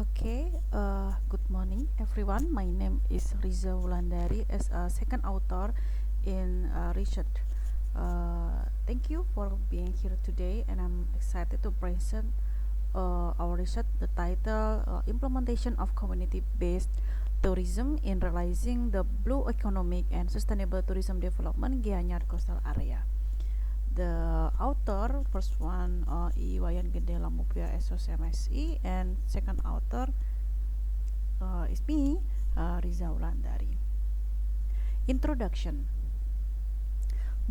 Okay, good morning everyone. My name is Riza Wulandari as a second author in research. Thank you for being here today, and I'm excited to present our research. The title Implementation of Community-Based Tourism in Realizing the Blue Economic and Sustainable Tourism Development Gianyar Coastal Area. The author, first one, Wayan Gede Lamupia SOCMSI, and second author is me, Riza Wulandari. Introduction.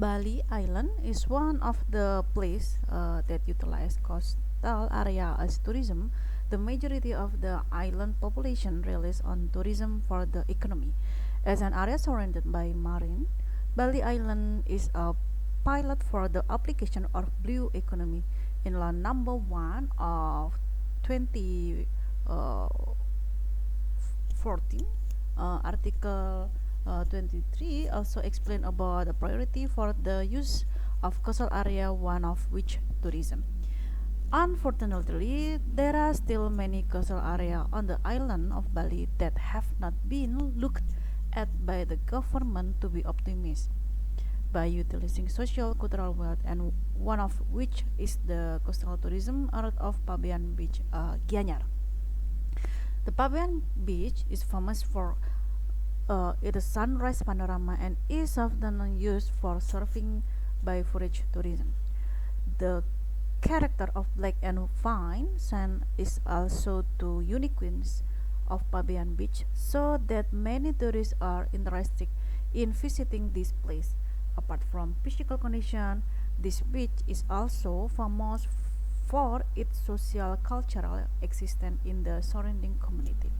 Bali Island is one of the places that utilize coastal area as tourism. The majority of the island population relies on tourism for the economy. As an area surrounded by marine, Bali Island is a pilot for the application of blue economy. In law number 1 of 2014, article 23 also explain about the priority for the use of coastal area, one of which tourism. Unfortunately, there are still many coastal areas on the island of Bali that have not been looked at by the government to be optimized by utilizing social cultural wealth, and one of which is the coastal tourism out of Pabean Beach, Gianyar. The Pabean Beach is famous for its sunrise panorama and is often used for surfing by forage tourism. The character of black and fine sand is also two uniqueness of Pabean Beach, so that many tourists are interested in visiting this place. Apart from physical condition, this beach is also famous for its social cultural existence in the surrounding community.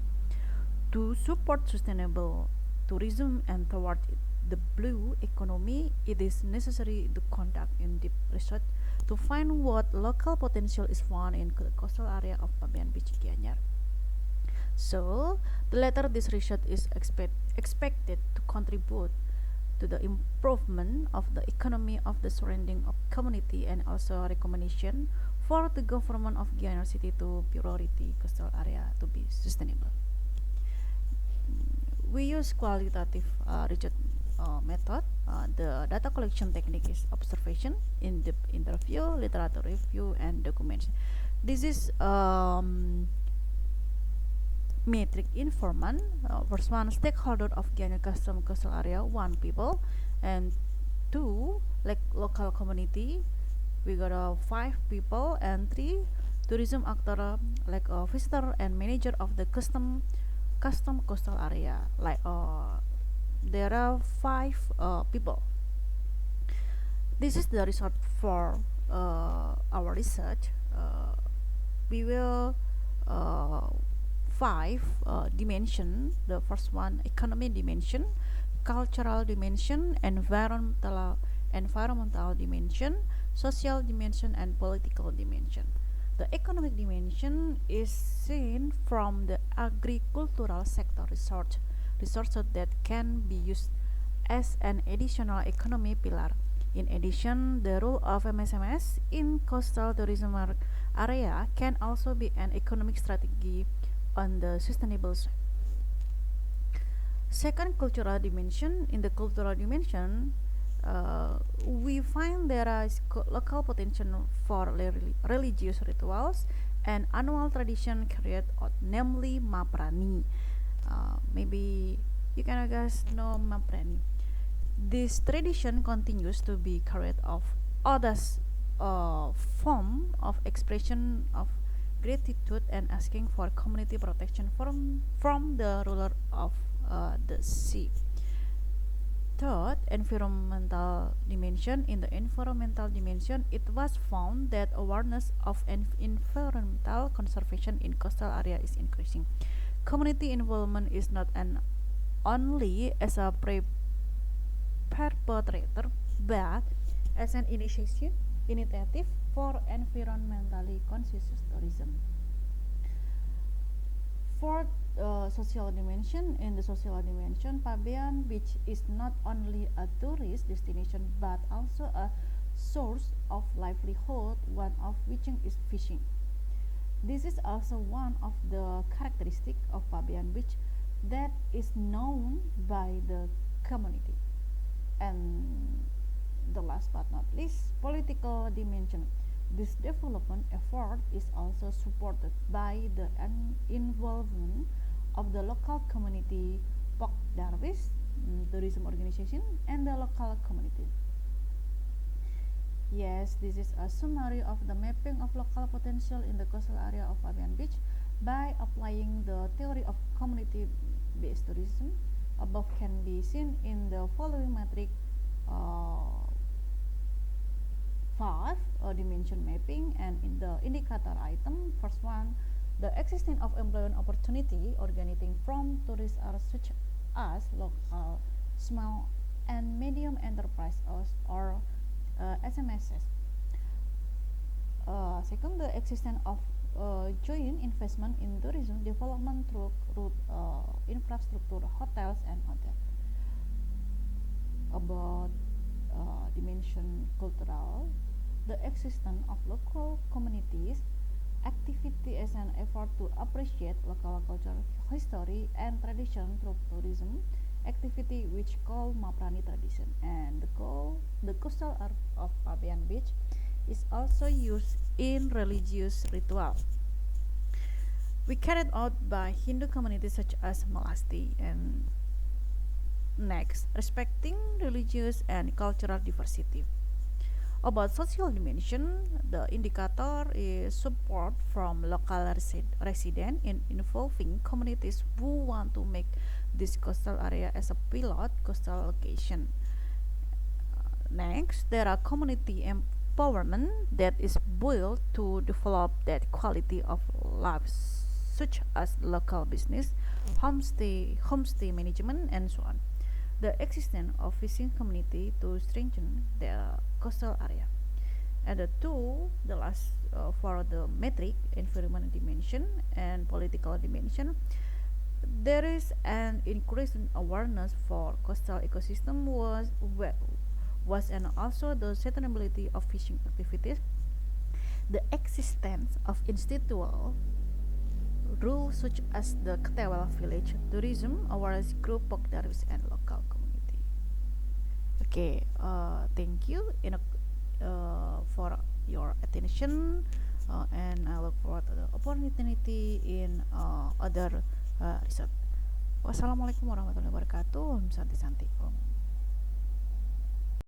To support sustainable tourism and toward the blue economy, it is necessary to conduct in-depth research to find what local potential is found in the coastal area of Pabean Beach, Gianyar. So, the latter this research is expected to contribute to the improvement of the economy of the surrounding community, and also a recommendation for the government of Gianyar City to priority coastal area to be sustainable. We use qualitative research method. The data collection technique is observation, in-depth interview, literature review, and documents. This is metric informant. First one, stakeholder of Gianyar custom coastal area, one people, and two, like local community. We got 5 people, and three, tourism actor, like a visitor and manager of the custom coastal area. Like there are 5 people. This is the result for our research. We will five dimension. The first one, economy dimension, cultural dimension, environmental dimension, social dimension, and political dimension. The economic dimension is seen from the agricultural sector resources that can be used as an additional economy pillar. In addition, the role of MSMS in coastal tourism area can also be an economic strategy on the sustainable side. Second, cultural dimension. In the cultural dimension, we find there is local potential for religious rituals and annual tradition carried out, namely Maprani. Maybe you can guys know Maprani. This tradition continues to be carried out as a form of expression of gratitude and asking for community protection from the ruler of the sea. Third, environmental dimension. In the environmental dimension, it was found that awareness of environmental conservation in coastal area is increasing. Community involvement is not an only as a perpetrator, but as an initiative for environmentally conscious tourism. Fourth, social dimension. In the social dimension, Pabean Beach is not only a tourist destination but also a source of livelihood, one of which is fishing. This is also one of the characteristics of Fabian Beach that is known by the community. And the last but not least, political dimension. This development effort is also supported by the involvement of the local community, Pok Darwis, tourism organization, and the local community. Yes, this is a summary of the mapping of local potential in the coastal area of Fabian Beach by applying the theory of community-based tourism. Above can be seen in the following metric. Uh, 5 dimension mapping, and in the indicator item, first one, the existence of employment opportunity originating from tourists are such as local, small, and medium enterprise or SMSs. Second, the existence of joint investment in tourism development through infrastructure, hotels, and other. About dimension cultural, the existence of local communities activity as an effort to appreciate local culture, history, and tradition through tourism activity, which called Maprani tradition. And the coastal art of Fabian Beach is also used in religious ritual. We carried out by Hindu communities such as Malasti. And next, respecting religious and cultural diversity. About social dimension, the indicator is support from local residents in involving communities who want to make this coastal area as a pilot coastal location. Next, there are community empowerment that is built to develop that quality of life, such as local business, homestay management, and so on. The existence of fishing community to strengthen the coastal area. And the last for the metric, environmental dimension and political dimension, there is an increasing awareness for coastal ecosystem was and also the sustainability of fishing activities, the existence of institutional rules such as the Ketewel Village Tourism Awareness Group, Pokdarwis, and local community. Okay, thank you for your attention, and I look forward to the opportunity in other research. Wassalamualaikum warahmatullahi wabarakatuh. Santi santi.